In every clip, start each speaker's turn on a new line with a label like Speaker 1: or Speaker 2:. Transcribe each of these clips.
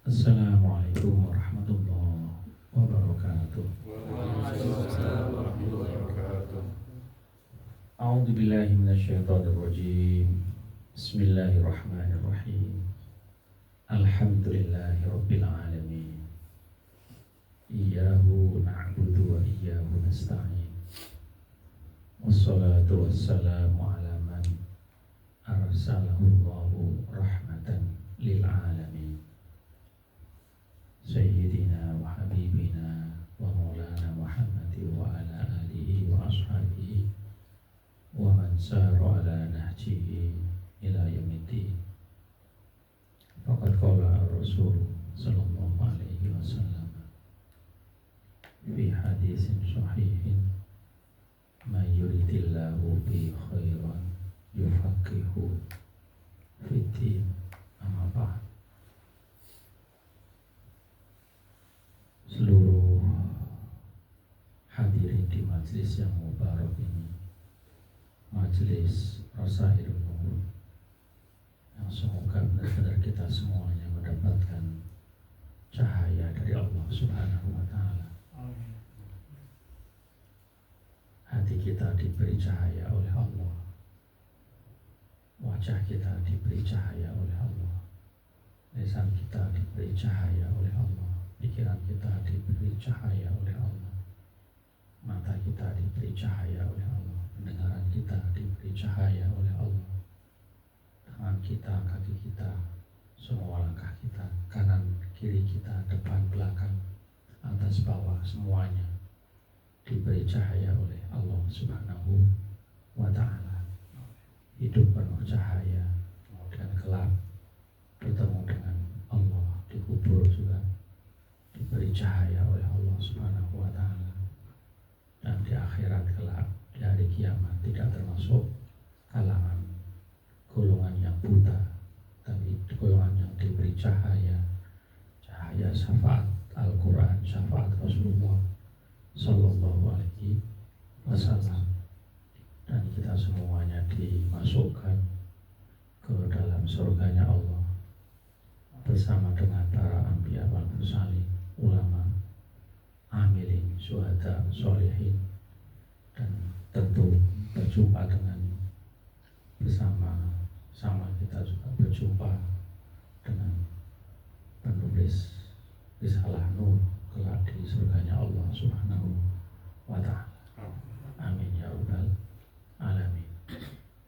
Speaker 1: Assalamualaikum warahmatullahi wabarakatuh.
Speaker 2: Waalaikumsalam warahmatullahi wabarakatuh.
Speaker 1: A'udzu billahi minasyaitonir rajim. Bismillahirrahmanirrahim. Alhamdulillahi rabbil alamin. Iyyahu na'budu wa iyyahu nasta'in. Wassalatu wassalamu ala man arsalahu Allahu rahmatan lil alamin. Sayyidina wa habibina wa maulana Muhammadin wa ala alihi wa ashabihi wa man sara ala nahjihi ila yaumiddin. Faqad qala Rasul sallallahu alaihi wasallam fi hadisin sahihin, man yuridillahu bi khairan yufaqihu fid din. Amma ba'd. Seluruh hadirin di majelis yang mubarak ini, majelis Rasailun Nur, yang semoga benar-benar kita semuanya mendapatkan cahaya dari Allah Subhanahu wa Ta'ala. Hati kita diberi cahaya oleh Allah, wajah kita diberi cahaya oleh Allah, lisan kita diberi cahaya oleh Allah, pikiran kita diberi cahaya oleh Allah, mata kita diberi cahaya oleh Allah, pendengaran kita diberi cahaya oleh Allah, tangan kita, kaki kita, semua langkah kita, kanan, kiri kita, depan, belakang, atas, bawah, semuanya diberi cahaya oleh Allah Subhanahu wa Ta'ala. Hidup penuh cahaya, kemudian kelak bertemu dengan Allah di kubur juga diberi cahaya oleh Allah Subhanahu wa Ta'ala, dan di akhirat kelak di hari kiamat tidak termasuk kalangan golongan yang buta, tapi golongan yang diberi cahaya syafaat Al-Quran, syafaat Rasulullah Sallallahu Alaihi Wasallam, dan kita semuanya dimasukkan ke dalam surganya Allah bersama dengan para anbiya wal mursalin, ulama, amilin, syuhada, sholihin, dan tentu berjumpa dengan bersama kita juga berjumpa dengan penulis Risalah Nur kelak di surganya Allah Subhanahu wa Ta'ala. Amin ya rabbal alamin.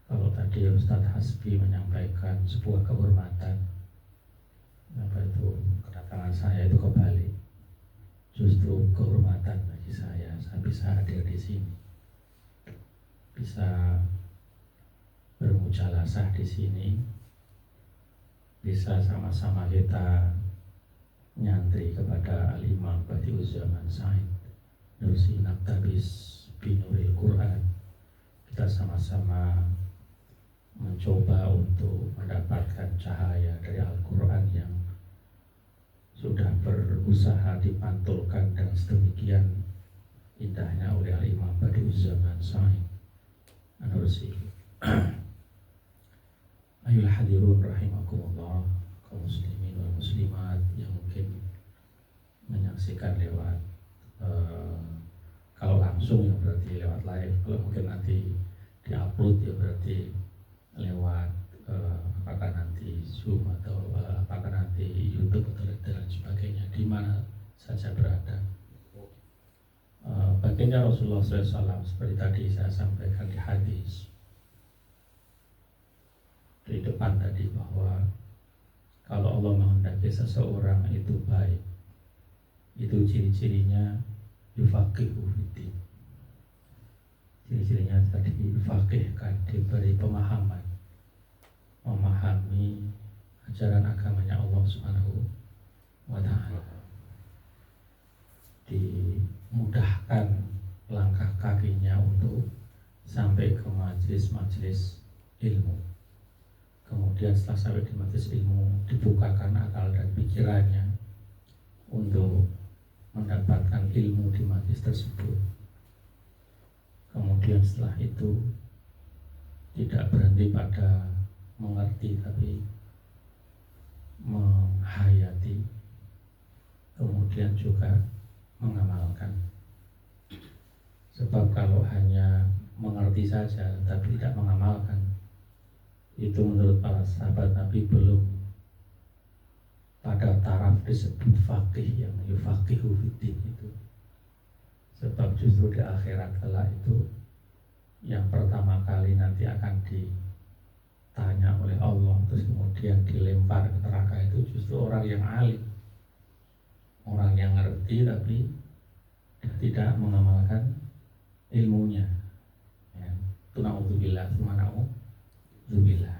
Speaker 1: Kalau tadi Ustadz Hasbi menyampaikan sebuah kehormatan, apa itu, kedatangan saya itu kebalik, justru kehormatan bagi saya bisa hadir di sini, bisa bermujalasah di sini, bisa sama-sama kita nyantri kepada Al-Imam Badi'uzzaman Said Nursi Naqtabis Binuril Quran. Kita sama-sama mencoba untuk mendapatkan cahaya dari Al-Quran yang sudah berusaha dipantulkan dan sedemikian indahnya oleh Al-Imam Badi'uzzaman Said Nursi. Ayuhal hadirun rahimakumullah, kaum muslimin wal muslimat yang mungkin menyaksikan lewat kalau langsung ya berarti lewat live, kalau mungkin nanti diupload ya berarti lewat apakah nanti Zoom atau apakah nanti YouTube atau dan sebagainya, di mana saja berada. Baginda Rasulullah SAW seperti tadi saya sampaikan di hadis di depan tadi, bahwa kalau Allah menghendaki seseorang itu baik, itu ciri-cirinya yufaqihu fiddin. Ciri-cirinya tadi difaqihkan, diberi pemahaman, memahami ajaran agamanya Allah Subhanahu wa Ta'ala, dimudahkan langkah kakinya untuk sampai ke majelis-majelis ilmu. Kemudian setelah sampai di majelis ilmu, dibukakan akal dan pikirannya untuk mendapatkan ilmu di majelis tersebut. Kemudian setelah itu tidak berhenti pada mengerti, tapi menghayati, kemudian juga mengamalkan. Sebab kalau hanya mengerti saja tapi tidak mengamalkan, itu menurut para sahabat Nabi belum pada taraf disebut faqih, yang yufaqihu fiddin itu. Sebab justru di akhirat kelak itu yang pertama kali nanti akan ditanya oleh Allah, terus kemudian dilempar ke neraka, itu justru orang yang alim, orang yang ngerti tapi tidak mengamalkan ilmunya. Ya, tuna'udzubillah, tuna'udzubillah.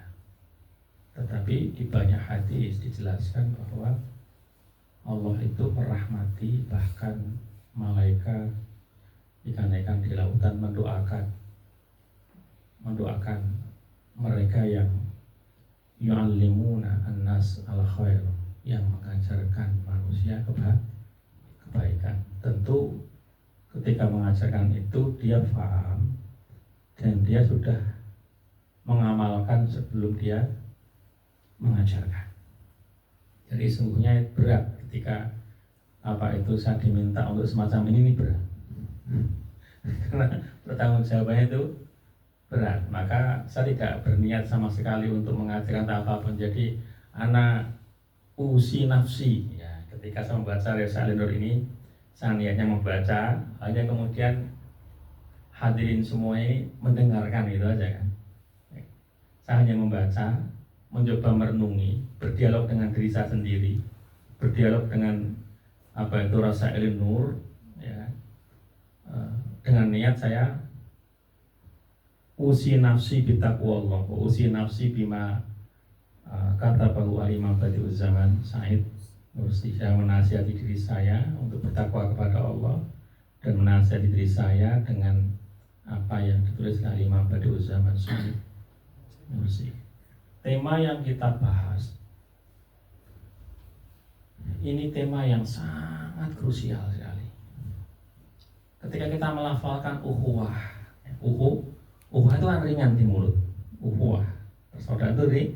Speaker 1: Tetapi di banyak hadis dijelaskan bahwa Allah itu merahmati, bahkan malaikat ikan-ikan di lautan mendoakan mereka yang yu'allimuna an-nas al-khair, yang mengajarkan manusia kebaikan. Tentu ketika mengajarkan itu dia paham dan dia sudah mengamalkan sebelum dia mengajarkan. Jadi sungguhnya berat ketika saya diminta untuk semacam ini berat. Karena pertanggungjawabannya itu berat. Maka saya tidak berniat sama sekali untuk mengajarkan apapun. Jadi anak usi nafsi. Ya, ketika saya membaca Risalah Nur ini, saya niatnya membaca, hanya kemudian hadirin semua ini mendengarkan, itu aja kan. Saya hanya membaca, mencoba merenungi, berdialog dengan diri saya sendiri, berdialog dengan Risalah Nur, ya, dengan niat saya usi nafsi bitaqwallah, usi nafsi bima katabahu al-imam badi'uz zaman Said Nursi. Saya menasihati diri saya untuk bertakwa kepada Allah dan menasihati diri saya dengan apa yang ditulis oleh Imam Badi'uz Zaman Said Nursi. Tema yang kita bahas ini tema yang sangat krusial sekali. Ketika kita melafalkan ukhuwah, ukhuwah itu kan ringan di mulut, ukhuwah persaudaraan itu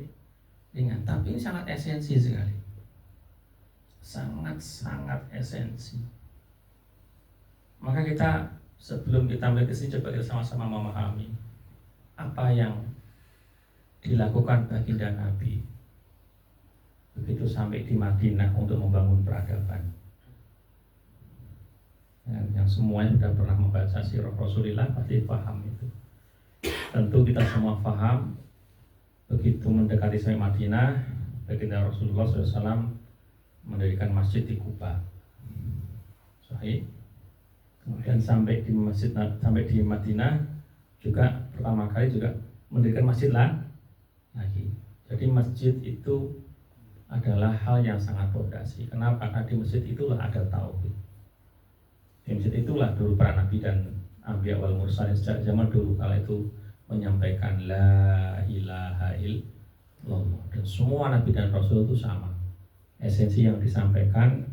Speaker 1: ringan, tapi ini sangat esensi sekali, sangat esensi. Maka kita sebelum kita melihat ke sini, coba kita sama-sama memahami apa yang dilakukan baginda Nabi begitu sampai di Madinah untuk membangun peradaban. Yang semuanya sudah pernah membaca sirah Rasulullah pasti paham itu. Tentu kita semua paham begitu mendekati sampai Madinah, baginda Rasulullah SAW mendirikan masjid di Kuba. Sahih. Kemudian sampai di Madinah juga pertama kali juga mendirikan masjid lagi. Jadi masjid itu adalah hal yang sangat fondasi. Kenapa? Karena di masjid itulah ada tauhid. Di masjid itulah dulu para nabi dan anbiya wal mursalin sejak zaman dulu kala itu menyampaikan la ilaha illallah. Dan semua nabi dan rasul itu sama. Esensi yang disampaikan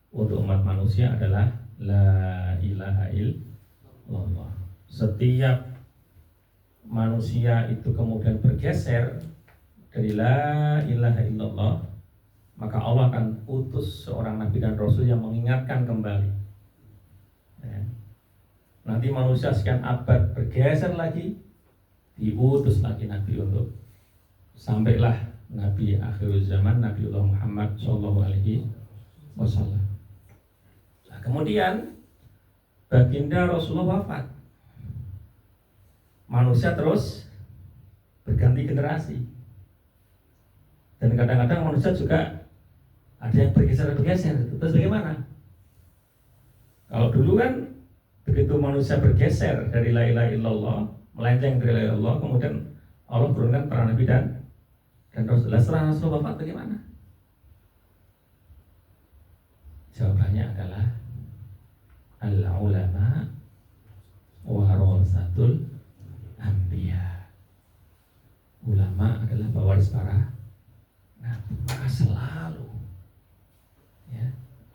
Speaker 1: untuk umat manusia adalah la ilaha illallah. Setiap manusia itu kemudian bergeser dari la ilaha illallah, maka Allah akan utus seorang nabi dan rasul yang mengingatkan kembali. Ya. Nanti manusia sekian abad bergeser lagi, diutus lagi nabi untuk sampailah nabi akhir zaman, Nabiullah Muhammad sallallahu alaihi wasallam. Nah, kemudian baginda Rasulullah wafat. Manusia terus berganti generasi. Dan kadang-kadang manusia juga ada yang bergeser. Terus bagaimana? Kalau dulu kan begitu manusia bergeser dari la ilaha illallah, melenceng dari la ilaha illallah, kemudian Allah turunkan para nabi dan Rasulullah. Setelah Rasulullah wafat bagaimana? Jawabannya adalah al-ulama warasatul anbiya. Ulama adalah pewaris para nabi. Maka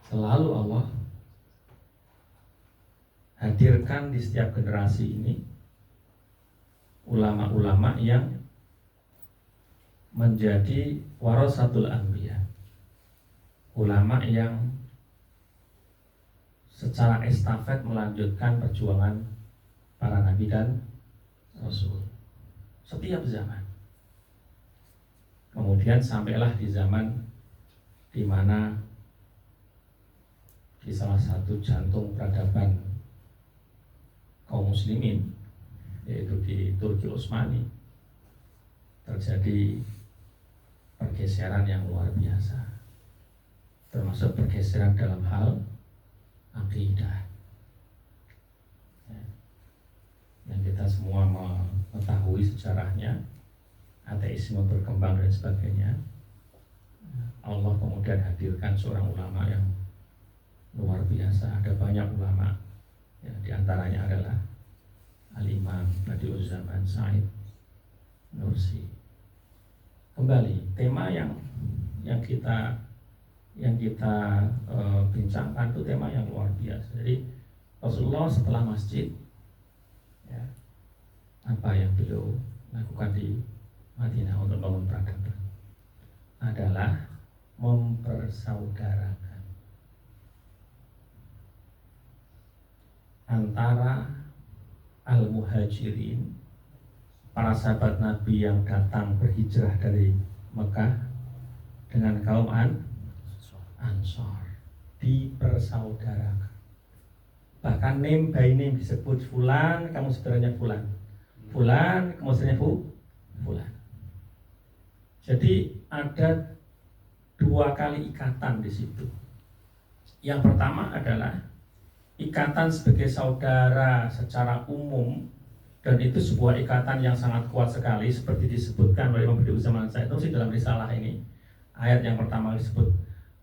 Speaker 1: selalu Allah hadirkan di setiap generasi ini ulama-ulama yang menjadi warasatul anbiya, ulama yang secara estafet melanjutkan perjuangan para nabi dan rasul setiap zaman. Kemudian sampailah di zaman di mana di salah satu jantung peradaban kaum muslimin, yaitu di Turki Utsmani, terjadi pergeseran yang luar biasa, termasuk pergeseran dalam hal akidah. Yang kita semua mengetahui sejarahnya, ateisme berkembang dan sebagainya. Allah kemudian hadirkan seorang ulama yang luar biasa. Ada banyak ulama, ya, diantaranya adalah Al-Imam Badi'uzzaman Said Nursi. Kembali tema yang kita bincangkan itu tema yang luar biasa. Jadi Rasulullah setelah masjid, ya, apa yang beliau lakukan di Madinah untuk bangun peradaban adalah mempersaudarakan antara al-muhajirin, para sahabat Nabi yang datang berhijrah dari Mekah, dengan kaum Ansor, dipersaudarakan. Bahkan name by name disebut, fulan kamu saudaranya fulan, fulan kamu saudaranya fulan. Jadi ada dua kali ikatan di situ. Yang pertama adalah ikatan sebagai saudara secara umum, dan itu sebuah ikatan yang sangat kuat sekali, seperti disebutkan oleh Imam Badi'uzzaman Said Nursi dalam risalah ini. Ayat yang pertama disebut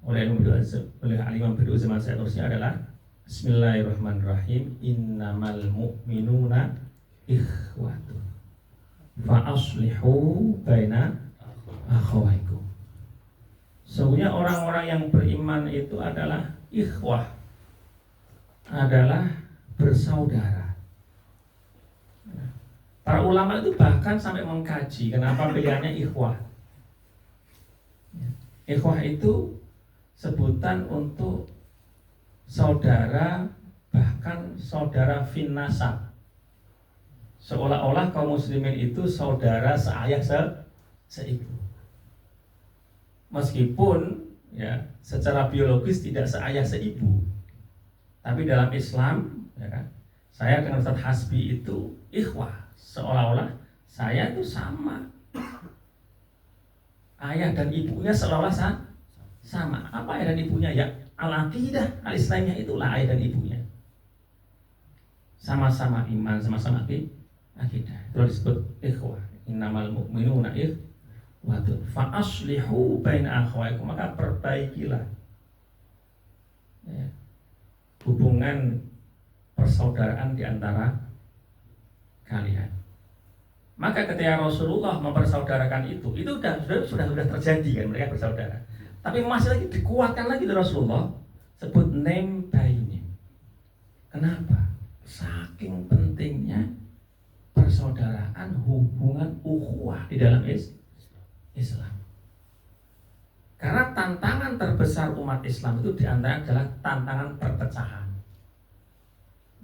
Speaker 1: oleh Imam Badi'uzzaman Said Nursi adalah Bismillahirrahmanirrahim, innamal mu'minuna ikhwatun fa aslihu baina akhawaikum. Sesungguhnya orang-orang yang beriman itu adalah ikhwah, adalah bersaudara. Para ulama itu bahkan sampai mengkaji kenapa pilihannya ikhwah. Ikhwah itu sebutan untuk saudara, bahkan saudara fin nasab. Seolah-olah kaum muslimin itu saudara seayah seibu. Meskipun ya secara biologis tidak seayah seibu, tapi dalam Islam, ya kan, saya dengan Ustaz Hasbi itu ikhwah, seolah-olah saya itu sama. Ayah dan ibunya seolah-olah sama. Apa ayah dan ibunya? Ya al-aqidah, al-islamiyah, itulah ayah dan ibunya. Sama-sama iman, sama-sama akidah. Itu disebut ikhwah. Innamal mu'minuna ikhwatun fa aslihu baina akhawaikum, maka perbaikilah, ya, hubungan persaudaraan di antara kalian. Maka ketika Rasulullah mempersaudarakan itu sudah terjadi kan, mereka bersaudara. Tapi masih lagi dikuatkan lagi oleh Rasulullah, sebut name by name. Kenapa? Saking pentingnya persaudaraan, hubungan ukhuwah di dalam Islam. Karena tantangan terbesar umat Islam itu diantaranya adalah tantangan perpecahan.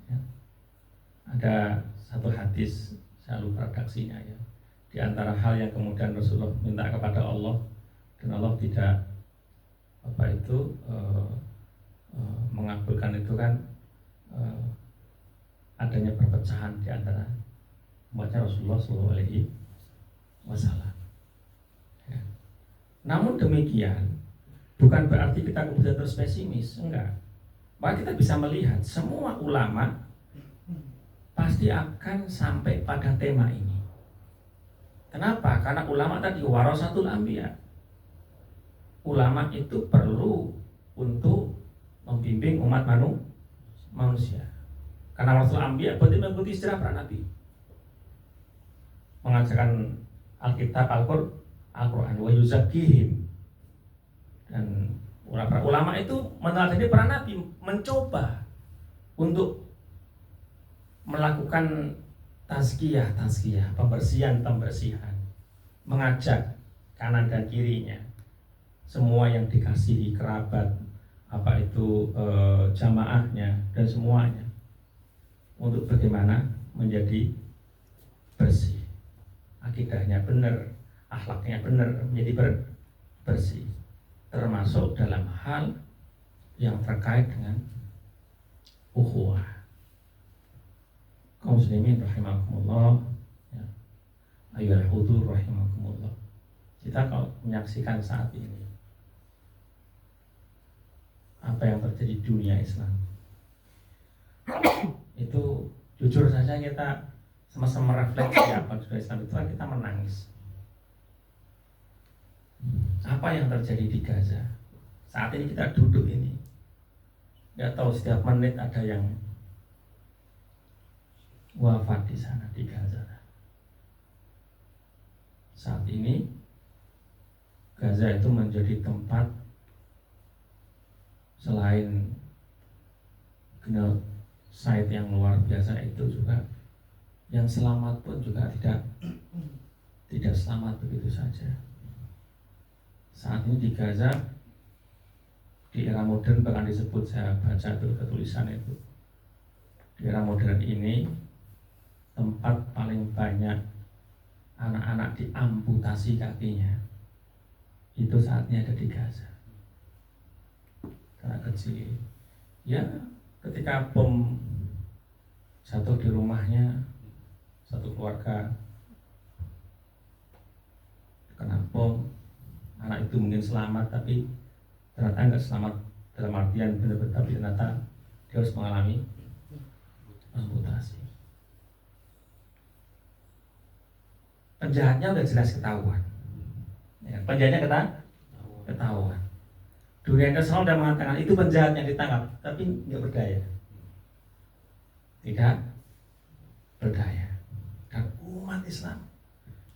Speaker 1: Ya. Ada satu hadis, saya lupa redaksinya ya. Di antara hal yang kemudian Rasulullah minta kepada Allah, dan Allah tidak mengabulkan itu kan, adanya perpecahan di antara umatnya Rasulullah SAW. Ya. Namun demikian bukan berarti kita kemudian terus pesimis, enggak. Maka kita bisa melihat semua ulama pasti akan sampai pada tema ini. Kenapa? Karena ulama tadi warasatul anbiya. Ulama itu perlu untuk membimbing umat manusia. Karena warasatul anbiya berarti mengikuti sejarah para nabi, mengajarkan Alkitab, Al-Quran, wa yuzakkihim. Dan para ulama itu meneladani para nabi, mencoba untuk melakukan tazkiyah, pembersihan, mengajak kanan dan kirinya, semua yang dikasihi kerabat, apa itu jamaahnya dan semuanya untuk bagaimana menjadi bersih, akidahnya benar, akhlaknya benar, menjadi bersih, termasuk dalam hal yang terkait dengan ukhuwah. Kaum muslimin rahimakumullah, ya. Ayyuhal hudur rahimakumullah. Kita kalau menyaksikan saat ini apa yang terjadi di dunia Islam, itu jujur saja kita sama-sama refleksi apa dunia Islam itu kan kita menangis. Apa yang terjadi di Gaza saat ini, kita duduk ini nggak tahu setiap menit ada yang wafat di sana di Gaza. Saat ini Gaza itu menjadi tempat selain genocide yang luar biasa itu juga yang selamat pun juga tidak selamat begitu saja. Saat ini di Gaza, di era modern bahkan disebut, saya baca itu ketulisan itu, di era modern ini tempat paling banyak anak-anak diamputasi kakinya itu saatnya ada di Gaza. Karena kecil, ya ketika bom jatuh di rumahnya satu keluarga kena bom, anak itu mungkin selamat tapi ternyata enggak selamat dalam artian benar-benar, tapi ternyata dia harus mengalami amputasi. Penjahatnya udah jelas ketahuan, ya, penjahatnya ketahuan. Dunia internasional sudah mengatakan itu penjahat yang ditangkap, tapi nggak berdaya, tidak berdaya. Dan umat Islam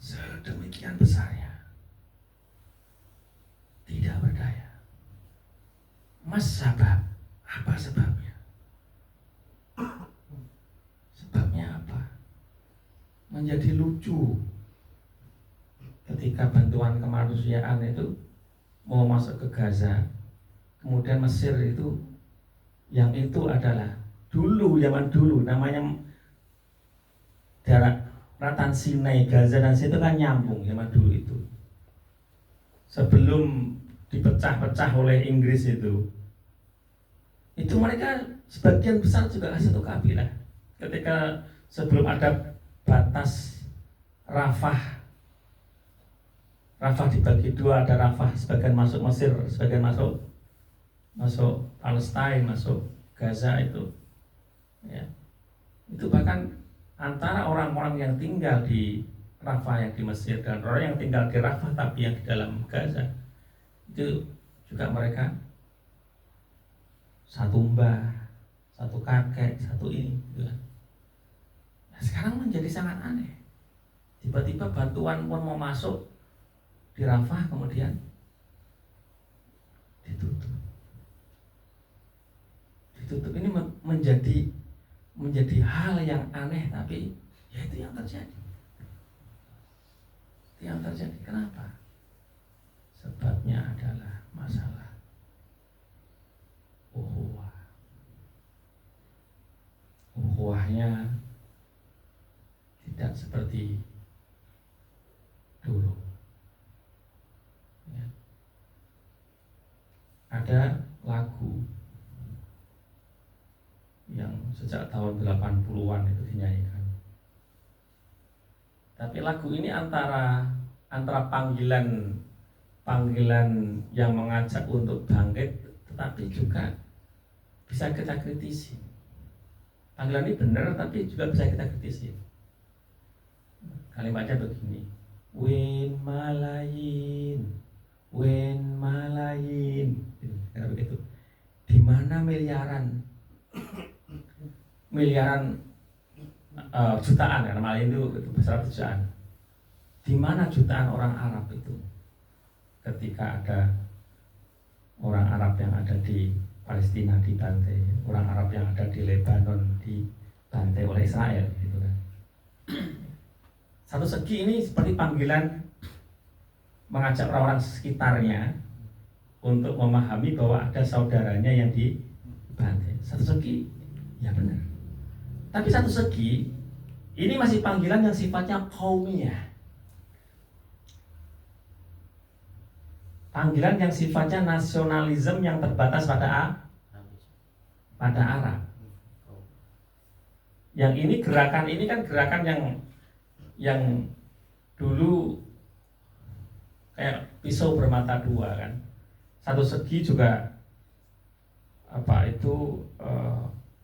Speaker 1: sedemikian besarnya tidak berdaya. Mas sabab, apa sebabnya? Sebabnya apa? Menjadi lucu ketika bantuan kemanusiaan itu mau masuk ke Gaza, kemudian Mesir itu, yang itu adalah dulu, zaman dulu namanya daerah Ratan Sinai, Gaza dan situ kan nyambung zaman dulu itu. Sebelum dipecah-pecah oleh Inggris itu mereka sebagian besar juga satu kabilah. Ketika sebelum ada batas Rafah dibagi dua, ada Rafah sebagian masuk Mesir, sebagian masuk Palestina, masuk Gaza itu, ya. Itu bahkan antara orang-orang yang tinggal di Rafah yang di Mesir dan orang yang tinggal di Rafah tapi yang di dalam Gaza itu juga mereka satu mbah, satu kakek, satu ini gitu kan. Nah, sekarang menjadi sangat aneh. Tiba-tiba bantuan pun mau masuk di Rafah kemudian ditutup. Ini menjadi hal yang aneh, tapi ya itu yang terjadi. Kenapa? Sebabnya adalah masalah ukhuwah. Ukhuwahnya tidak seperti dulu, ya. Ada lagu yang sejak tahun 80-an itu dinyanyikan. Tapi lagu ini antara panggilan yang mengajak untuk bangkit, tetapi juga bisa kita kritisi. Panggilan ini benar, tapi juga bisa kita kritisi. Kalimatnya begini: Wen malayin, kira begitu. Di mana miliaran jutaan, karena malayin itu besar jutaan. Di mana jutaan orang Arab itu ketika ada orang Arab yang ada di Palestina dibantai, orang Arab yang ada di Lebanon dibantai oleh Israel, gitu kan. Satu segi ini seperti panggilan mengajak orang-orang sekitarnya untuk memahami bahwa ada saudaranya yang dibantai. Satu segi, ya benar. Tapi satu segi, ini masih panggilan yang sifatnya qaumiyah. Panggilan yang sifatnya nasionalisme yang terbatas pada Arab. Yang ini gerakan ini kan gerakan yang dulu kayak pisau bermata dua kan. Satu segi juga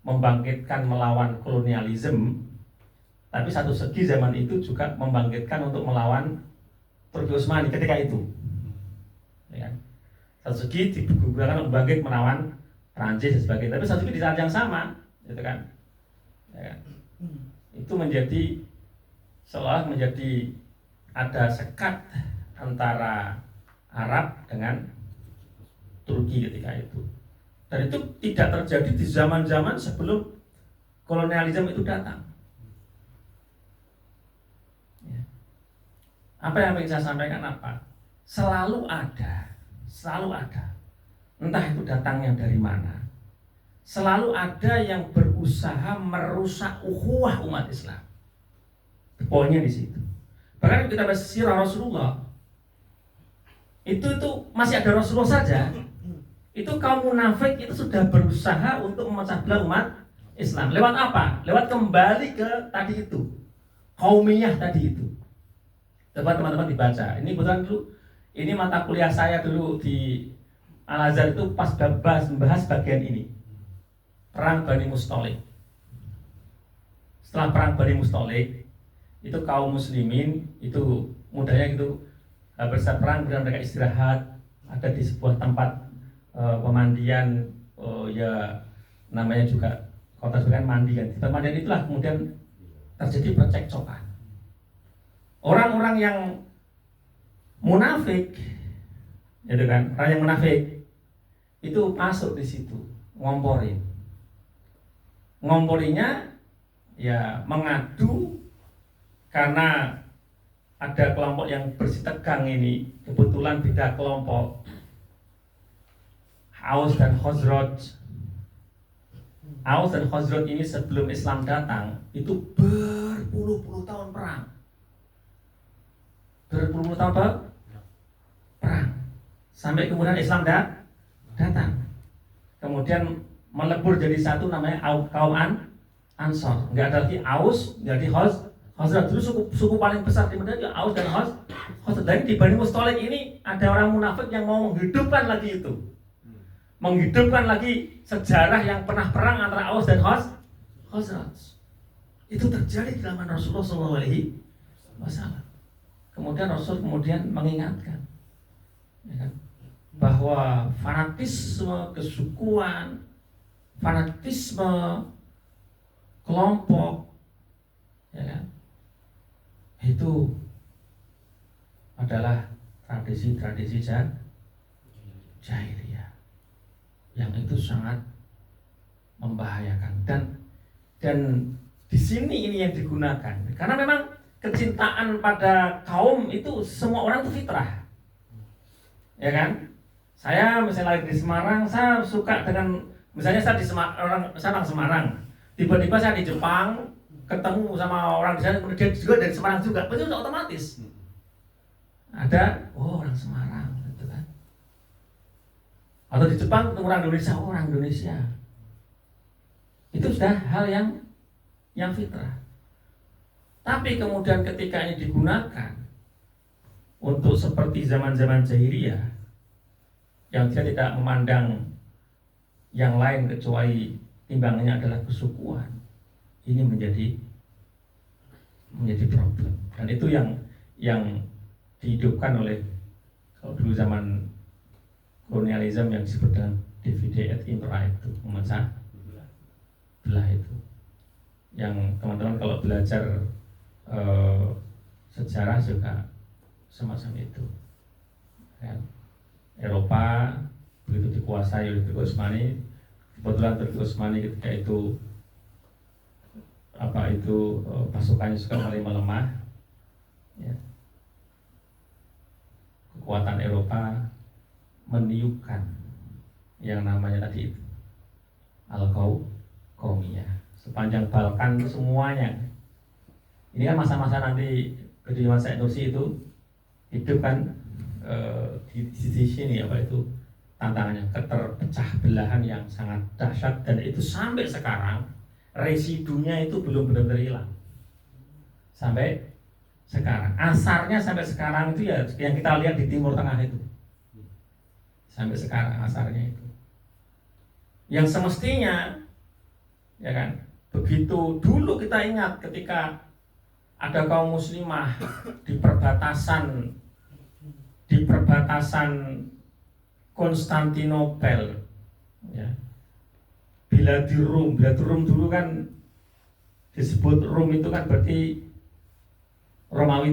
Speaker 1: membangkitkan melawan kolonialisme, tapi satu segi zaman itu juga membangkitkan untuk melawan Turki Utsmani ketika itu. Ya kan? Satu segi digunakan untuk bangkit melawan Prancis dan sebagainya, tapi satu segi di saat yang sama, gitu kan? Ya kan? Itu menjadi seolah menjadi ada sekat antara Arab dengan Turki ketika itu. Dan itu tidak terjadi di zaman-zaman sebelum kolonialisme itu datang. Ya. Apa yang ingin saya sampaikan apa? Selalu ada. Entah itu datangnya dari mana. Selalu ada yang berusaha merusak ukhuwah umat Islam. Poinnya di situ. Bahkan kita bahas sirah Rasulullah, itu masih ada Rasulullah saja. Itu kaum munafik itu sudah berusaha untuk memecah belah umat Islam. Lewat apa? Lewat kembali ke tadi itu, qaumiyah tadi itu. Coba teman-teman dibaca. Ini kebetulan dulu, ini mata kuliah saya dulu di Al-Azhar itu pas membahas bagian ini, perang Bani Mustalik. Setelah perang Bani Mustalik, itu kaum muslimin itu mudahnya gitu bersaat perang, kemudian mereka istirahat ada di sebuah tempat pemandian, ya namanya juga kota sebagian mandi kan. Di pemandian itulah kemudian terjadi percekcokan. Orang-orang yang munafik, gitu kan, orang yang munafik itu masuk di situ, ngomporinya ya mengadu karena ada kelompok yang bersih tegang ini, kebetulan beda kelompok, Aus dan Khazraj ini sebelum Islam datang itu berpuluh-puluh tahun perang. Sampai kemudian Islam datang. Kemudian melebur jadi satu namanya kaum Ansor. Enggak ada lagi Aus, jadi Khazraj. Dulu suku paling besar di Madinah Aus dan Khazraj. Dan di Bani Mustalik ini ada orang munafik yang mau menghidupkan lagi itu. Menghidupkan lagi sejarah yang pernah perang antara Aus dan Khazraj. Itu terjadi di zaman Rasulullah SAW. Kemudian Rasul mengingatkan, ya kan, bahwa fanatisme kesukuan, fanatisme kelompok, ya kan, itu adalah tradisi-tradisi jahiliyah yang itu sangat membahayakan, dan di sini ini yang digunakan karena memang kecintaan pada kaum itu semua orang itu fitrah, ya kan. Saya misalnya lahir di Semarang, saya suka dengan, misalnya saya orang Semarang, tiba-tiba saya di Jepang ketemu sama orang di sana, kemudian juga dari Semarang juga, itu sudah otomatis ada orang Semarang, gitu kan. Atau di Jepang ketemu orang Indonesia, itu sudah hal yang fitrah. Tapi kemudian ketika ini digunakan untuk seperti zaman-zaman jahiliyah yang dia tidak memandang yang lain kecuali timbangannya adalah kesukuan, ini menjadi problem. Dan itu yang dihidupkan oleh, kalau dulu zaman kolonialisme yang disebut dengan divide et impera, itu memecah belah itu. Yang teman-teman kalau belajar sejarah juga semacam itu, kan? Eropa begitu dikuasai oleh Turki Utsmani, kebetulan Turki Utsmani ketika itu pasukannya juga mulai melemah, ya. Kekuatan Eropa meniupkan yang namanya tadi itu Al-Qaumiyah sepanjang Balkan semuanya. Ini kan masa-masa nanti Sudirman Said Nursi itu hidup kan di sini apa itu tantangannya, keterpecah belahan yang sangat dahsyat, dan itu sampai sekarang residunya itu belum benar-benar hilang sampai sekarang. Asarnya sampai sekarang itu ya yang kita lihat di Timur Tengah itu sampai sekarang asarnya itu, yang semestinya ya kan begitu dulu kita ingat ketika ada kaum muslimah di perbatasan Konstantinopel ya, Biladi Rum dulu kan disebut Rum, itu kan berarti Romawi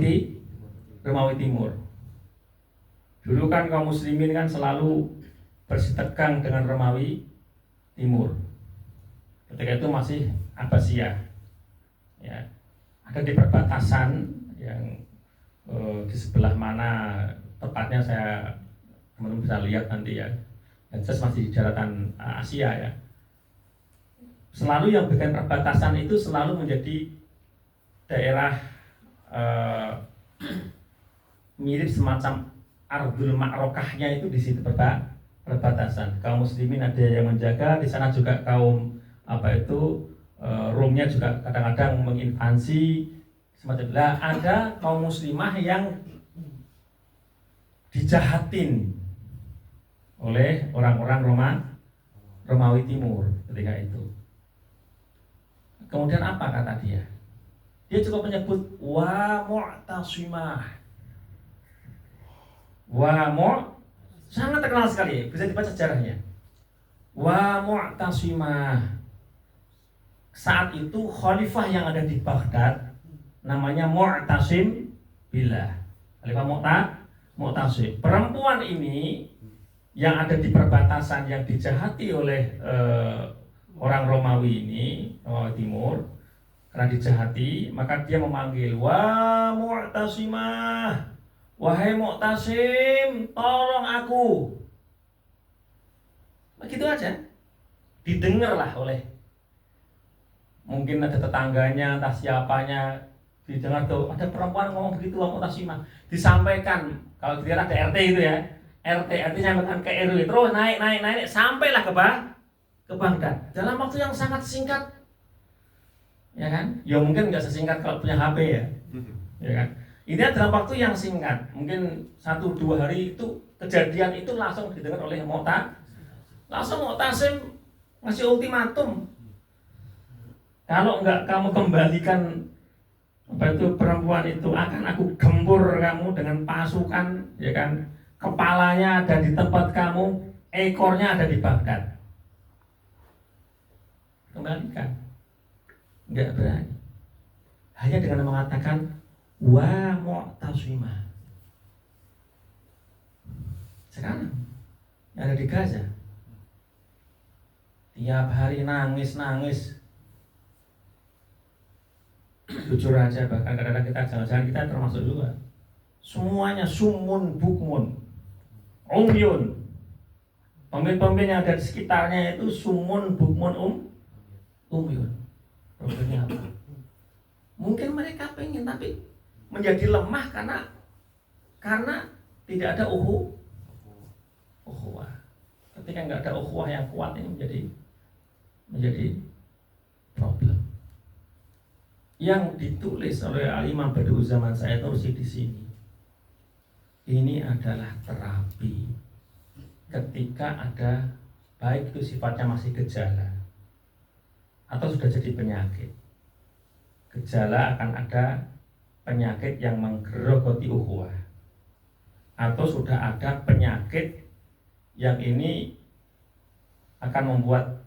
Speaker 1: Timur. Dulu kan kaum muslimin kan selalu bersitegang dengan Romawi Timur. Ketika itu masih Abbasiyah. Ya, ada di perbatasan yang di sebelah mana tepatnya saya teman-teman bisa lihat nanti ya. Dan masih di daratan Asia ya. Selalu yang bagian perbatasan itu selalu menjadi daerah mirip semacam Ardul Ma'rokahnya itu di situ perbatasan. Kaum muslimin ada yang menjaga di sana, juga kaum Romnya juga kadang-kadang menginvasi semacam itu. Ada kaum muslimah yang dijahatin oleh orang-orang Romawi Timur ketika itu. Kemudian apa kata dia? Dia cukup menyebut wa mu'tasimah. Sangat terkenal sekali, bisa dibaca sejarahnya. Wa mu'tasimah. Saat itu khalifah yang ada di Baghdad namanya Mu'tasim Billah. Khalifah Mu'tasim. Perempuan ini yang ada di perbatasan yang dijahati oleh orang Romawi ini, Romawi Timur, karena dijahati, maka dia memanggil wa Mu'tasimah. Wahai Mu'tasim, tolong aku. Begitu aja. Didengarlah oleh mungkin ada tetangganya, entah siapanya, didengar tuh ada perempuan ngomong begitu wa Mu'tasimah. Disampaikan, kalau dilihat ada RT itu ya. RT sampaikan ke RW, terus naik sampailah ke Baghdad dalam waktu yang sangat singkat. Ya kan? Ya mungkin nggak sesingkat kalau punya HP ya. Ya kan? Ini dalam waktu yang singkat, mungkin 1-2 hari itu kejadian itu langsung didengar oleh Mu'tasim ngasih ultimatum. Kalau enggak kamu kembalikan perempuan itu, akan aku gempur kamu dengan pasukan, ya kan? Kepalanya ada di tempat kamu, ekornya ada di Baghdad. Kembalikan. Enggak berani. Hanya dengan mengatakan wa Mu'tasimah. Sekarang yang ada di Gaza tiap hari nangis. Jujur aja, bahkan kadang-kadang kita jangan-jangan kita termasuk juga. Semuanya sumun bukmun, umyun. Pemimpin-pemimpin yang ada di sekitarnya itu sumun bukmun umyun. Problemnya apa? Mungkin mereka pengen tapi menjadi lemah karena tidak ada ukhuwah. Ketika nggak ada ukhuwah yang kuat, ini menjadi problem. Yang ditulis oleh Al-Imam Badi'uzzaman Said Nursi di sini, ini adalah terapi ketika ada, baik itu sifatnya masih gejala atau sudah jadi penyakit. Gejala akan ada penyakit yang menggerogoti ukhuwah, atau sudah ada penyakit yang ini akan membuat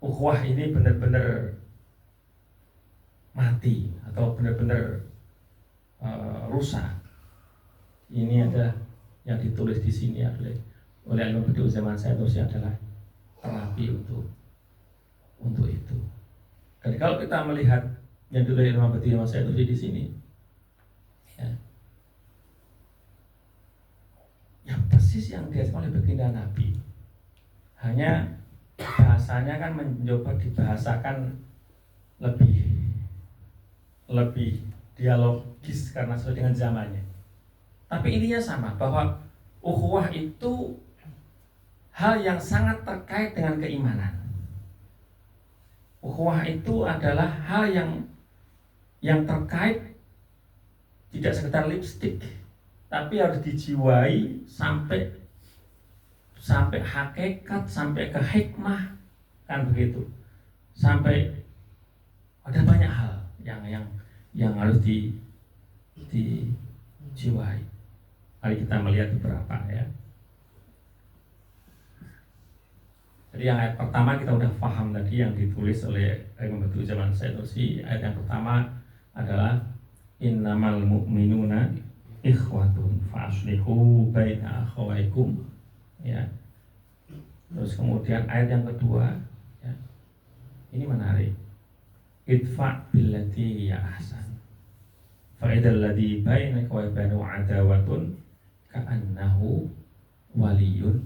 Speaker 1: ukhuwah ini benar-benar mati atau benar-benar rusak. Ini adalah yang ditulis di sini oleh Imam Badi'uzzaman Said Nursi adalah terapi untuk itu. Dan kalau kita melihat yang ditulis Imam Badi'uzzaman Said Nursi di sini, ya persis yang diajarkan oleh baginda Nabi. Hanya bahasanya kan mencoba dibahasakan lebih dialogis karena sesuai dengan zamannya. Tapi intinya sama, bahwa ukhuwah itu hal yang sangat terkait dengan keimanan. Ukhuwah itu adalah hal yang terkait tidak sekedar lipstik, tapi harus dijiwai sampai hakikat, sampai ke hikmah, kan begitu. Sampai ada banyak hal yang harus dijiwai. Mari kita melihat beberapa ya. Jadi yang ayat pertama kita udah paham tadi yang ditulis oleh Imam Badruddin Sanusi. Ayat yang pertama adalah innamal mu'minuna ikhwatun fa'aslihu baina akhawaikum ya. Terus kemudian ayat yang kedua ya. Ini menarik. Idfa' billati ya ahsan. Fa idzal ladzi bainaka wa bainahu adawatun ka'annahu waliyyun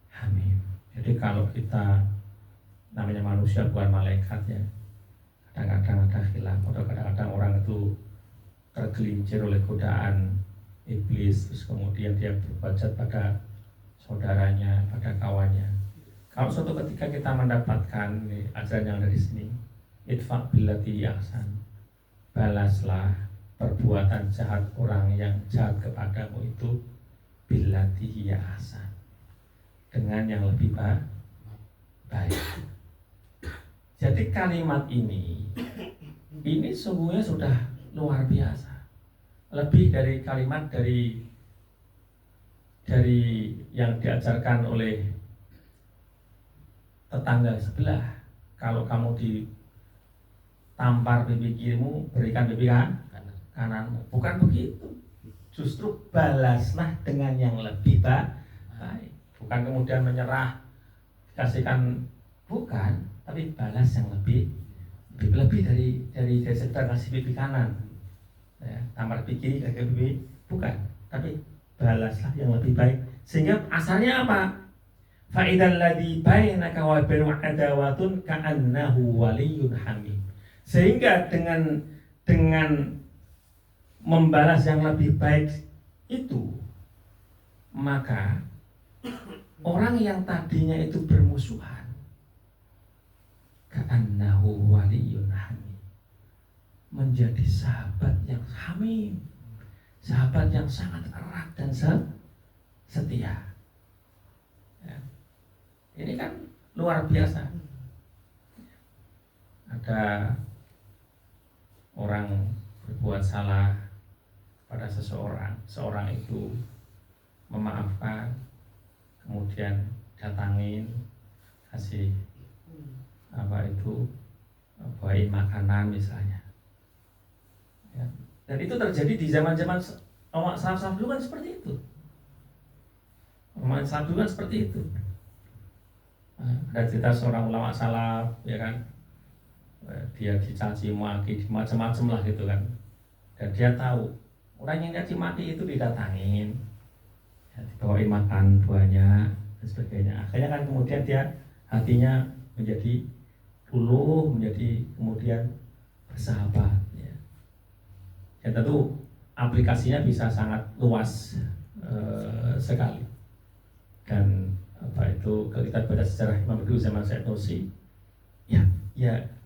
Speaker 1: hamim. Jadi kalau kita namanya manusia bukan malaikat ya, kadang-kadang ada khilaf atau kadang-kadang orang itu tergelincir oleh godaan iblis, terus kemudian dia berbuat pada saudaranya, pada kawannya. Kalau suatu ketika kita mendapatkan ajaran yang dari sini, idfa' billati ahsan, balaslah perbuatan jahat orang yang jahat kepadamu itu billati ahsan, dengan yang lebih baik. Jadi kalimat ini sungguhnya sudah luar biasa. Lebih dari kalimat dari yang diajarkan oleh tetangga sebelah. Kalau kamu ditampar pipi kirimu, berikan pipi kananmu. Bukan begitu. Justru balaslah dengan yang lebih baik. Bukan kemudian menyerah, kasihkan, bukan, tapi balas yang lebih dari sekedar kasih pipi kanan, ya, tampar pipi kiri, kasih pipi, bukan, tapi balaslah yang lebih baik. Sehingga asalnya apa? Fa'idzal ladzi bainaka wa bainahu adawatun ka'annahu waliyyun hamim. Sehingga dengan membalas yang lebih baik itu, maka orang yang tadinya itu bermusuhan, ka'annahu waliyyun hamim, menjadi sahabat yang hamim, sahabat yang sangat erat dan setia. Ya. Ini kan luar biasa. Ada orang berbuat salah pada seorang itu memaafkan, kemudian datangin, kasih bawain makanan misalnya ya. Dan itu terjadi di zaman-zaman salaf dulu kan seperti itu. Salaf dulu kan seperti itu. Ada cerita seorang ulama salaf ya kan, dia dicaci maki macam-macam lah gitu kan, dan dia tahu orang yang caci maki itu didatangin, dibawain makan banyak dan sebagainya. Akhirnya kan kemudian dia hatinya menjadi luluh, menjadi kemudian bersahabat ya. Dan tentu aplikasinya bisa sangat luas sekali. Dan kalau kita baca sejarah Imam Badruddin zaman Sanusi ya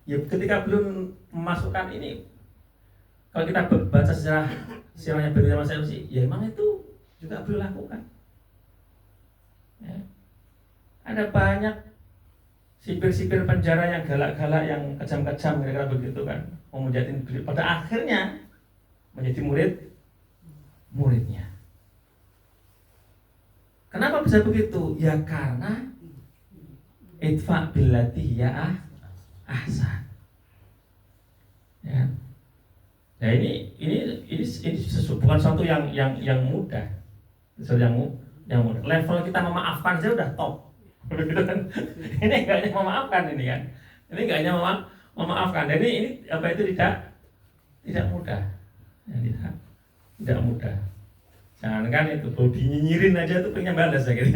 Speaker 1: ketika belum memasukkan ini, kalau kita baca sejarahnya Badruddin zaman Sanusi, ya memang itu juga beliau lakukan. Ya. Ada banyak sipir-sipir penjara yang galak-galak, yang kejam-kejam, kira-kira begitu kan, mau menjadi beliau. Pada akhirnya menjadi muridnya. Kenapa bisa begitu? Ya karena idfa' billati ya ahsan. Ya. Nah ini bukan sesuatu yang mudah. Sesuatu yang mudah. Level kita memaafkan saja udah top. Ini enggak hanya memaafkan ini kan. Ini enggak hanya memaafkan. Jadi ini tidak mudah. Ya, tidak mudah. Jangankan itu, kalau dinyinyirin aja tuh pengen balas ya gitu.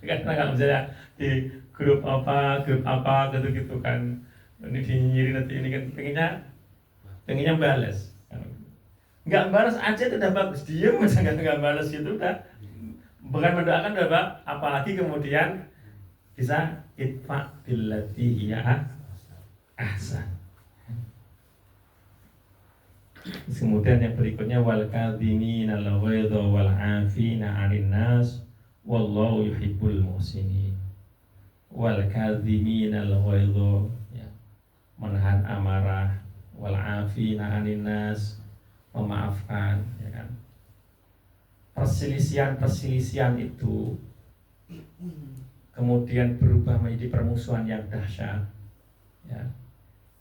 Speaker 1: Karena kalau misalnya di grup apa gitu kan, ini dinyinyirin nanti ini kan pengennya balas. Nggak balas aja itu udah bagus, diem aja nggak balas gitu udah. Bukan mendoakan udah Pak, apalagi kemudian bisa itfa billati hiya ahsan. Kemudian yang berikutnya wal kadhimina al ghaidha wal 'afina 'anil nas wallahu yuhibbul muhsinin. Wal kadhimina al ghaidha, ya, menahan amarah, wal 'afina 'anil nas, memaafkan, ya kan. Perselisihan itu kemudian berubah menjadi permusuhan yang dahsyat, ya.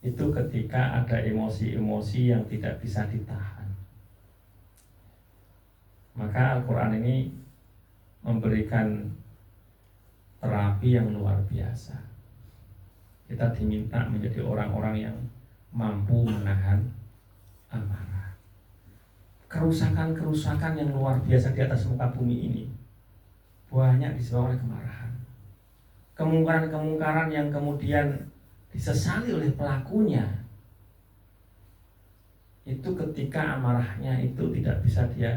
Speaker 1: Itu ketika ada emosi-emosi yang tidak bisa ditahan. Maka Al-Quran ini memberikan terapi yang luar biasa. Kita diminta menjadi orang-orang yang mampu menahan amarah. Kerusakan-kerusakan yang luar biasa di atas muka bumi ini banyak disebabkan oleh kemarahan. Kemungkaran-kemungkaran yang kemudian disesali oleh pelakunya itu ketika amarahnya itu tidak bisa dia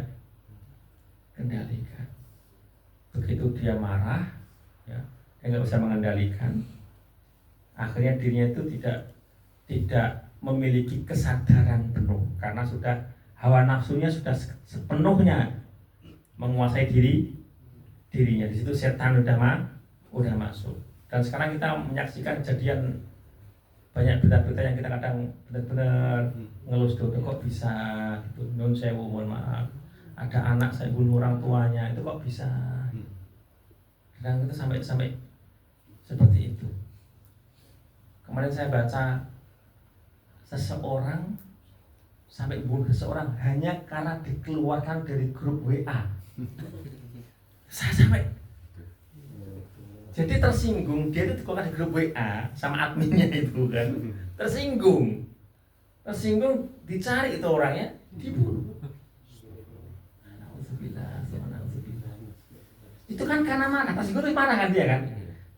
Speaker 1: kendalikan. Begitu dia marah, ya, dia nggak bisa mengendalikan, akhirnya dirinya itu tidak memiliki kesadaran penuh karena sudah hawa nafsunya sudah sepenuhnya menguasai dirinya. Di situ setan udah masuk. Dan sekarang kita menyaksikan kejadian banyak berita-berita yang kita kadang benar-benar ngelus dodo, kok bisa gitu. Nun sewu, mohon maaf, ada anak saya bunuh orang tuanya, itu kok bisa. Dan itu sampai seperti itu. Kemarin saya baca seseorang sampai bunuh seseorang hanya karena dikeluarkan dari grup WA. Saya sampai jadi tersinggung, dia itu dikeluarkan di grup WA sama adminnya itu kan. Tersinggung, dicari itu orangnya, dibunuh. Itu kan karena marah, tersinggung itu marah kan dia kan.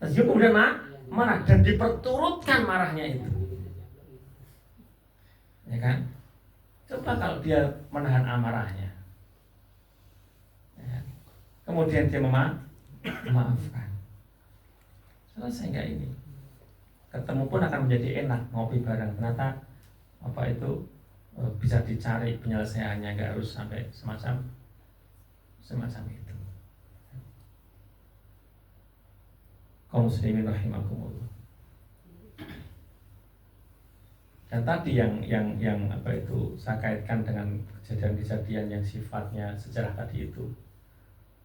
Speaker 1: Tersinggung kemudian marah dan diperturutkan marahnya itu. Ya kan? Coba kalau dia menahan amarahnya, ya. Kemudian dia memaafkan. Selesai nggak ini? Ketemu pun akan menjadi enak, ngopi bareng. Ternyata apa itu bisa dicari penyelesaiannya, nggak harus sampai semacam itu. Kaum muslimin rahimakumullah. Dan tadi yang apa itu saya kaitkan dengan kejadian-kejadian yang sifatnya sejarah tadi itu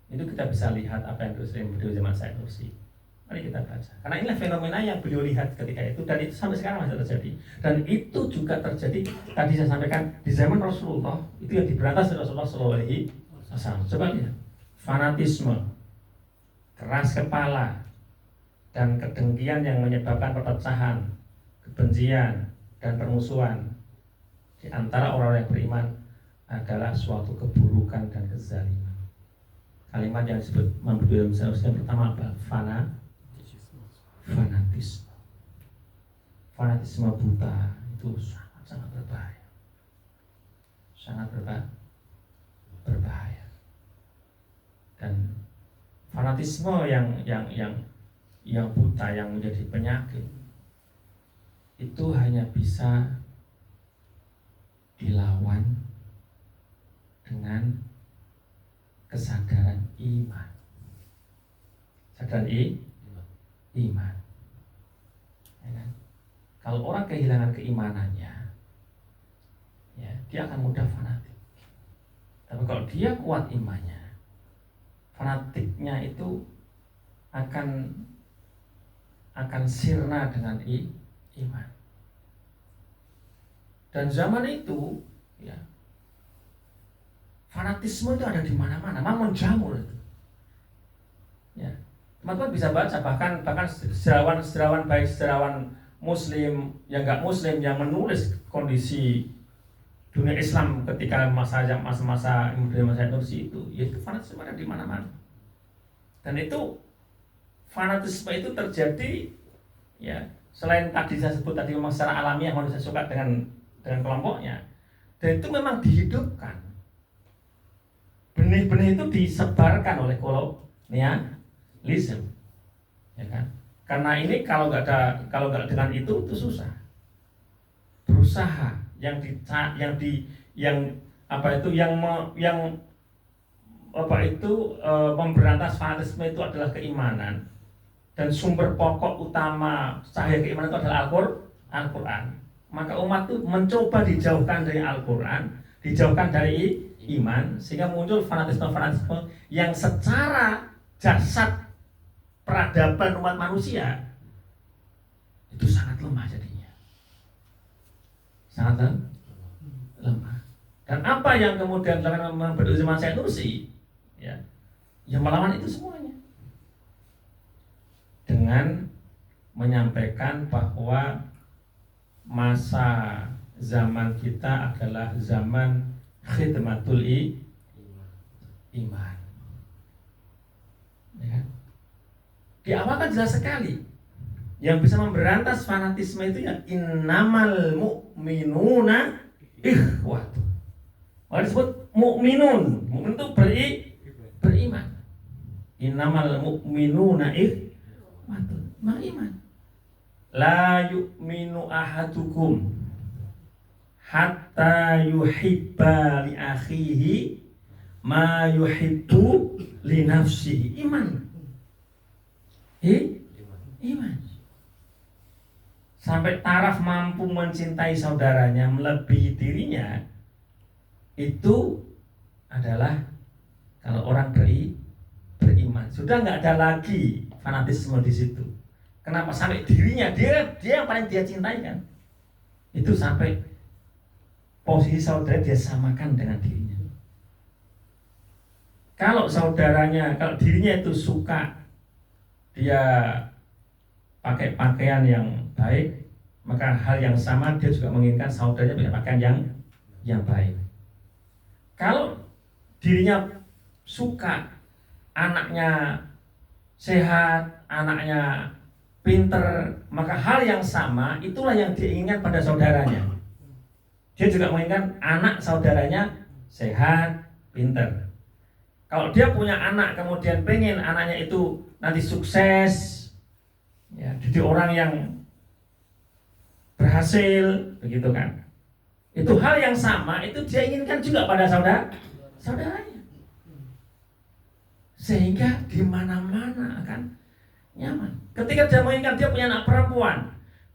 Speaker 1: kita bisa lihat apa yang beliau zaman Said Nursi. Mari kita baca. Karena inilah fenomena yang beliau lihat ketika itu, dan itu sampai sekarang masih terjadi. Dan itu juga terjadi, tadi saya sampaikan, di zaman Rasulullah, itu yang diberantas oleh Rasulullah SAW. Coba lihat, fanatisme, keras kepala, dan kedengkian yang menyebabkan perpecahan, kebencian, dan permusuhan di antara orang yang beriman adalah suatu keburukan dan kezaliman. Kalimat yang disebut memberi yang pertama apa? Fanatisme buta itu sangat berbahaya. Sangat berbahaya. Dan fanatisme yang buta, yang menjadi penyakit, itu hanya bisa dilawan dengan kesadaran iman. Kesadaran iman. Ya kan? Kalau orang kehilangan keimanannya, ya, dia akan mudah fanatik. Tapi kalau dia kuat imannya, fanatiknya itu akan sirna dengan iman. Dan zaman itu, ya, fanatisme itu ada di mana-mana, memang menjamur itu. Ya, teman-teman bisa baca bahkan sejarawan baik sejarawan Muslim yang nggak Muslim yang menulis kondisi dunia Islam ketika masa-masa Imam Said Nursi itu, yaitu fanatisme ada di mana-mana. Dan itu fanatisme itu terjadi ya selain tadi saya sebut tadi memang secara alamiah manusia suka dengan kelompoknya, dan itu memang dihidupkan. Benih-benih itu disebarkan oleh kolonialisme, ya kan? Karena ini kalau nggak dengan itu susah. Berusaha yang memberantas fanatisme itu adalah keimanan, dan sumber pokok utama cahaya keimanan itu adalah Al-Quran. Maka umat itu mencoba dijauhkan dari Al-Quran, dijauhkan dari iman, sehingga muncul fanatisme yang secara jasad peradaban umat manusia itu sangat lemah jadinya, sangat lemah. Dan apa yang kemudian dilakukan oleh Imam Said Nursi, ya melawan itu semuanya dengan menyampaikan bahwa masa zaman kita adalah zaman khidmatul iman. Ya kan? Di awal kan jelas sekali yang bisa memberantas fanatisme itu ya innamal mu'minuna ikhwat. Maka disebut mu'minun. Mu'min itu beriman. Innamal mu'minuna ikhwat. Beriman. La yu'minu ahadukum hatta yuhibba li akhihi ma yuhibbu li nafsihi. Iman. Iman. Sampai taraf mampu mencintai saudaranya melebihi dirinya, itu adalah kalau orang beriman. Sudah nggak ada lagi fanatisme di situ. Kenapa? Sampai dirinya dia yang paling dia cintai kan. Itu sampai posisi saudara dia samakan dengan dirinya. Kalau dirinya itu suka dia pakai pakaian yang baik, maka hal yang sama dia juga menginginkan saudaranya punya pakaian yang baik. Kalau dirinya suka anaknya sehat, anaknya pinter, maka hal yang sama itulah yang diinginkan pada saudaranya. Dia juga menginginkan anak saudaranya sehat, pinter. Kalau dia punya anak kemudian pengen anaknya itu nanti sukses, ya, jadi orang yang berhasil, begitu kan? Itu hal yang sama, itu dia inginkan juga pada saudaranya. Sehingga di mana-mana akan nyaman. Ketika dia menginginkan dia punya anak perempuan,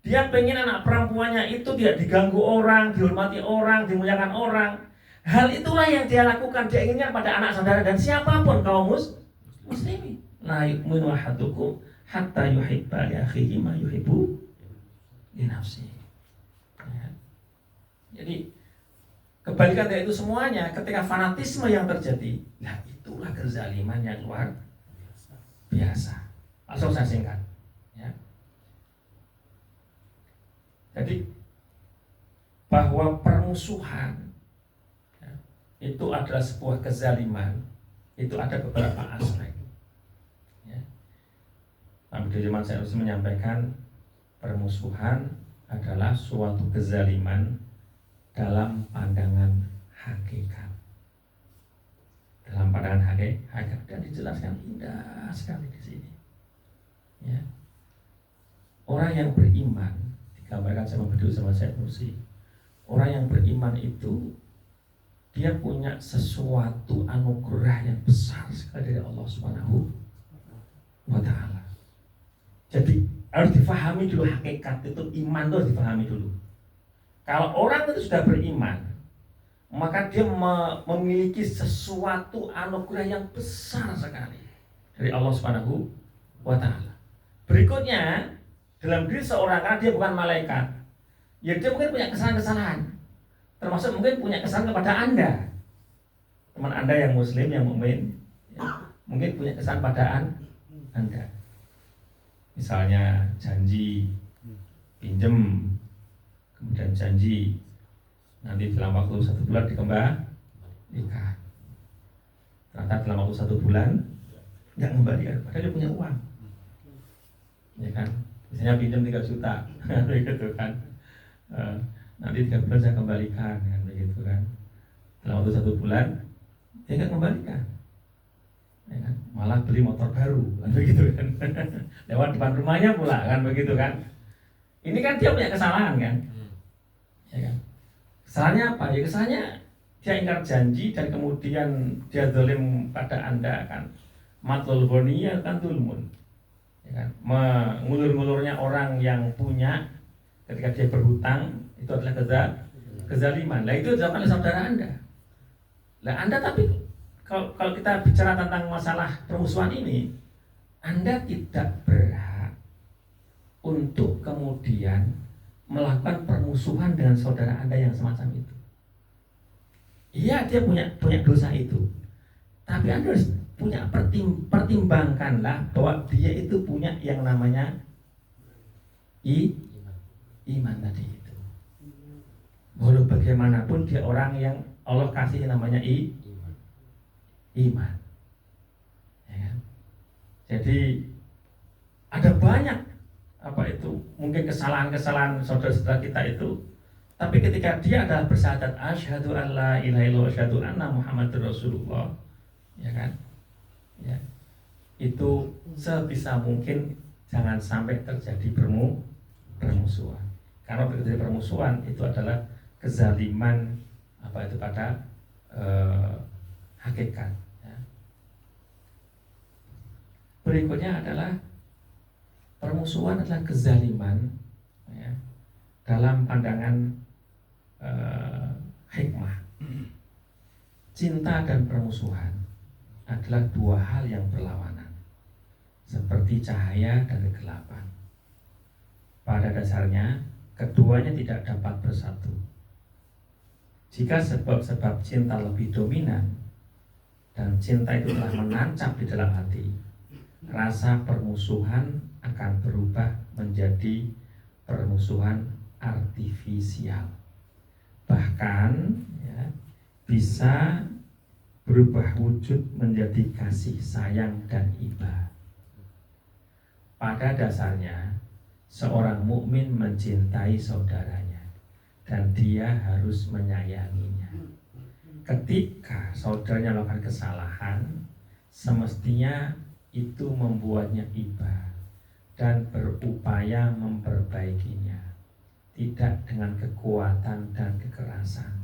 Speaker 1: dia pengen anak perempuannya itu tidak diganggu orang, dihormati orang, dimuliakan orang. Hal itulah yang dia lakukan, dia inginkan pada anak saudara dan siapapun kaum muslimin. La yu'minu ahadukum hatta yuhibba li akhihi ma yuhibbu li nafsihi. Ya. Jadi kebalikan dari itu semuanya, ketika fanatisme yang terjadi, nah itulah kezaliman yang luar biasa. Langsung saya singkat. Ya. Jadi bahwa permusuhan itu adalah sebuah kezaliman, itu ada beberapa aspek. Ya. Nabi Muhammad SAW menyampaikan permusuhan adalah suatu kezaliman dalam pandangan hakikat. Dalam pandangan hakikat dan dijelaskan indah sekali di sini. Ya. Orang yang beriman digambarkan sama Bediu sama Said Nursi. Orang yang beriman itu dia punya sesuatu anugerah yang besar sekali dari Allah Subhanahu wa Ta'ala. Jadi harus difahami dulu hakikat itu, iman itu harus difahami dulu. Kalau orang itu sudah beriman, maka dia memiliki sesuatu anugerah yang besar sekali dari Allah Subhanahu wa Ta'ala. Berikutnya, dalam diri seorang, karena dia bukan malaikat, ya dia mungkin punya kesalahan-kesalahan. Termasuk mungkin punya kesan kepada Anda, teman Anda yang muslim, yang mukmin, ya, mungkin punya kesan pada Anda. Misalnya janji pinjem, kemudian janji nanti dalam waktu 1 bulan dikembalikan. Ternyata dalam waktu 1 bulan nggak kembalikan, padahal dia punya uang, ya kan? Misalnya pinjam 3 juta, begitu kan? Nanti 3 bulan saya kembalikan, kan begitu kan? Dalam waktu 1 bulan dia nggak kembalikan, ya kan? Malah beli motor baru, kan begitu kan? Lewat depan rumahnya pula, kan begitu kan? Ini kan dia punya kesalahan kan, ya kan? Kesalahannya apa? Ya kesalahannya dia ingkar janji dan kemudian dia zalim pada Anda kan. Matlul ghaniya kan zulmun, ya kan? Mengulur-ngulurnya orang yang punya ketika dia berhutang itu adalah kezaliman. Lah itu dilakukan oleh saudara Anda. Lah Anda tapi kalau kita bicara tentang masalah permusuhan ini, Anda tidak berhak untuk kemudian melakukan permusuhan dengan saudara Anda yang semacam itu. Iya, dia punya dosa itu. Tapi Anda harus pertimbangkanlah bahwa dia itu punya yang namanya iman tadi itu. Walau bagaimanapun dia orang yang Allah kasih namanya iman. Ya kan? Jadi ada banyak mungkin kesalahan-kesalahan saudara-saudara kita itu, tapi ketika dia adalah bersyahadat asyhadu alla ilaha illallah asyhadu anna muhammadur rasulullah, ya kan? Ya. Itu sebisa mungkin jangan sampai terjadi permusuhan. Karena terjadi permusuhan itu adalah kezaliman pada hakikat. Ya. Berikutnya adalah permusuhan adalah kezaliman, ya, dalam pandangan hikmah. Cinta dan permusuhan adalah 2 hal yang berlawanan, seperti cahaya dan kegelapan. Pada dasarnya, keduanya tidak dapat bersatu. Jika sebab-sebab cinta lebih dominan dan cinta itu telah menancap di dalam hati, rasa permusuhan akan berubah menjadi permusuhan artifisial. Bahkan ya, bisa berubah wujud menjadi kasih sayang dan iba. Pada dasarnya, seorang mukmin mencintai saudaranya dan dia harus menyayanginya. Ketika saudaranya melakukan kesalahan, semestinya itu membuatnya iba dan berupaya memperbaikinya, tidak dengan kekuatan dan kekerasan,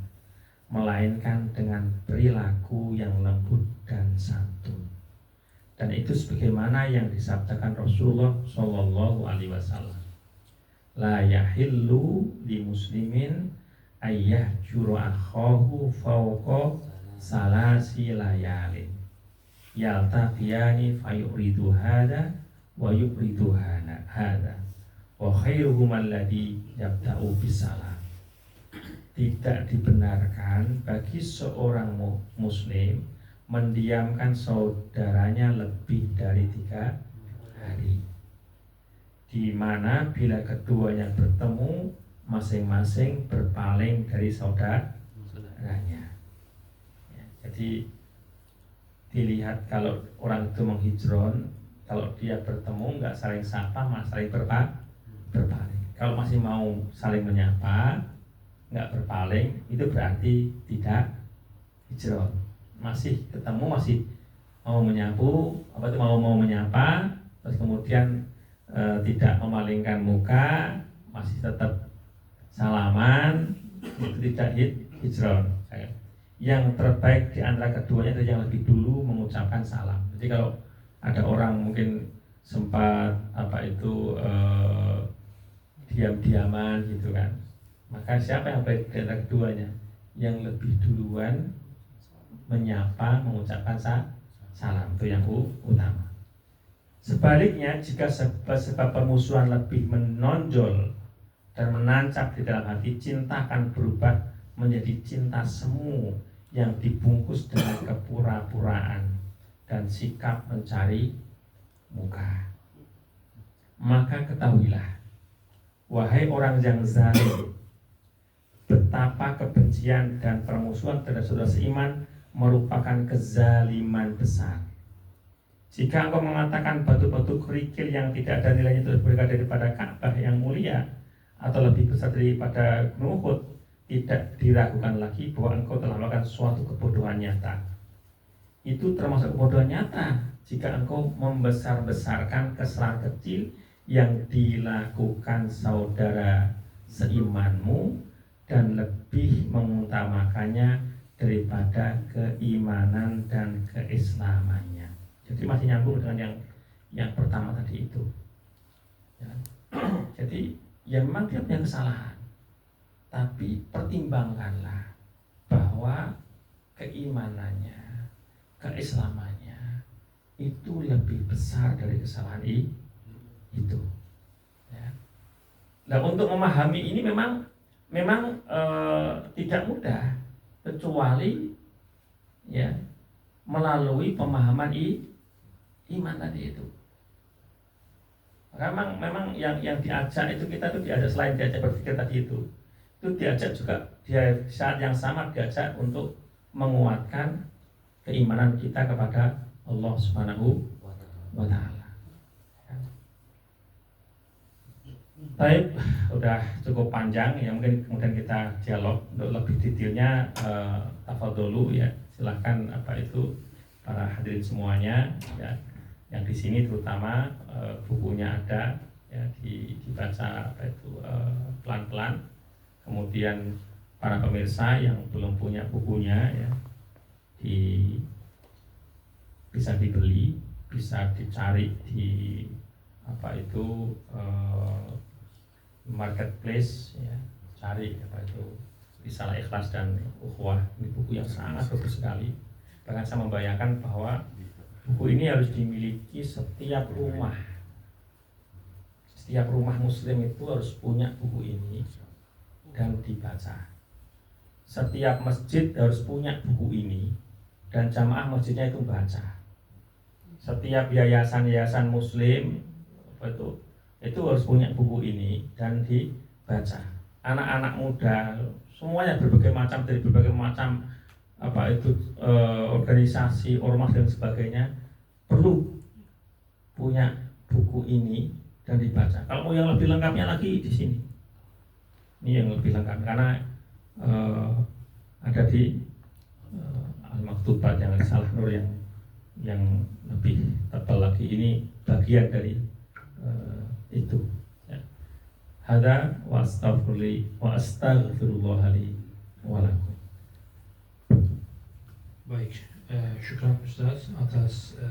Speaker 1: melainkan dengan perilaku yang lembut dan santun. Dan itu sebagaimana yang disabdakan Rasulullah Shallallahu Alaihi Wasallam, la yahillu li muslimin ayyah juru akhahu fauqa salasi layalin yaltaqiyani fayuridu hada wa yuridu hada wa khairuhum alladhi yabda'u bisalam. Tidak dibenarkan bagi seorang muslim mendiamkan saudaranya lebih dari 3 hari, di mana bila keduanya bertemu masing-masing berpaling dari saudaranya. Ya, jadi dilihat kalau orang itu menghijron, kalau dia bertemu nggak saling sapa, malah saling berpaling. Kalau masih mau saling menyapa, nggak berpaling, itu berarti tidak hijron. Masih ketemu, masih mau menyapu, mau menyapa, terus kemudian tidak memalingkan muka, masih tetap salaman, itu tidak hijron. Yang terbaik di antara keduanya adalah yang lebih dulu mengucapkan salam. Jadi kalau ada orang mungkin sempat diam-diaman gitu kan, maka siapa yang baik di antara keduanya? Yang lebih duluan menyapa, mengucapkan salam, itu yang utama. Sebaliknya, jika sebab permusuhan lebih menonjol dan menancap di dalam hati, cinta akan berubah menjadi cinta semu yang dibungkus dengan kepura-puraan dan sikap mencari muka. Maka ketahuilah, wahai orang yang zalim, betapa kebencian dan permusuhan terhadap saudara seiman merupakan kezaliman besar. Jika engkau mengatakan batu-batu kerikil yang tidak ada nilainya itu lebih berharga daripada Ka'bah yang mulia atau lebih besar daripada Gunung Uhud, tidak diragukan lagi bahwa engkau telah melakukan suatu kebodohan nyata. Itu termasuk kebodohan nyata jika engkau membesar-besarkan kesalahan kecil yang dilakukan saudara seimanmu dan lebih mengutamakannya daripada keimanan dan keislamannya. Jadi masih nyambung dengan yang pertama tadi itu. Ya. Jadi ya memang dia punya kesalahan, tapi pertimbangkanlah bahwa keimanannya, keislamannya itu lebih besar dari kesalahan itu. Ya. Nah, untuk memahami ini memang tidak mudah, kecuali ya melalui pemahaman iman tadi itu. Memang yang diajak itu kita tuh diajak, selain diajak berpikir tadi itu diajak juga dia saat yang sama diajak untuk menguatkan keimanan kita kepada Allah Subhanahu wa Ta'ala. Baik, udah cukup panjang ya, mungkin kemudian kita dialog untuk lebih detailnya. Tafadholu ya, silahkan apa itu para hadirin semuanya ya, yang di sini terutama bukunya ada ya, dibaca apa itu pelan-pelan. Kemudian para pemirsa yang belum punya bukunya ya, bisa dibeli, bisa dicari di apa itu marketplace ya, cari apa itu Risalah Ikhlas dan Ukhuwah. Ini buku yang sangat bagus sekali. Bahkan saya membayangkan bahwa buku ini harus dimiliki setiap rumah. Setiap rumah muslim itu harus punya buku ini dan dibaca. Setiap masjid harus punya buku ini dan jamaah masjidnya itu baca. Setiap yayasan-yayasan muslim itu harus punya buku ini dan dibaca. Anak-anak muda semuanya berbagai macam, dari berbagai macam apa itu organisasi, ormas dan sebagainya perlu punya buku ini dan dibaca. Kalau mau yang lebih lengkapnya lagi di sini. Ini yang lebih lengkap karena ada di Al-Maktubat yang Risalah Nur yang lebih tebal lagi. Ini bagian dari itu. Ya. Hada wa astaghfirullah li wa lakum.
Speaker 2: Baik, syukran Ustaz atas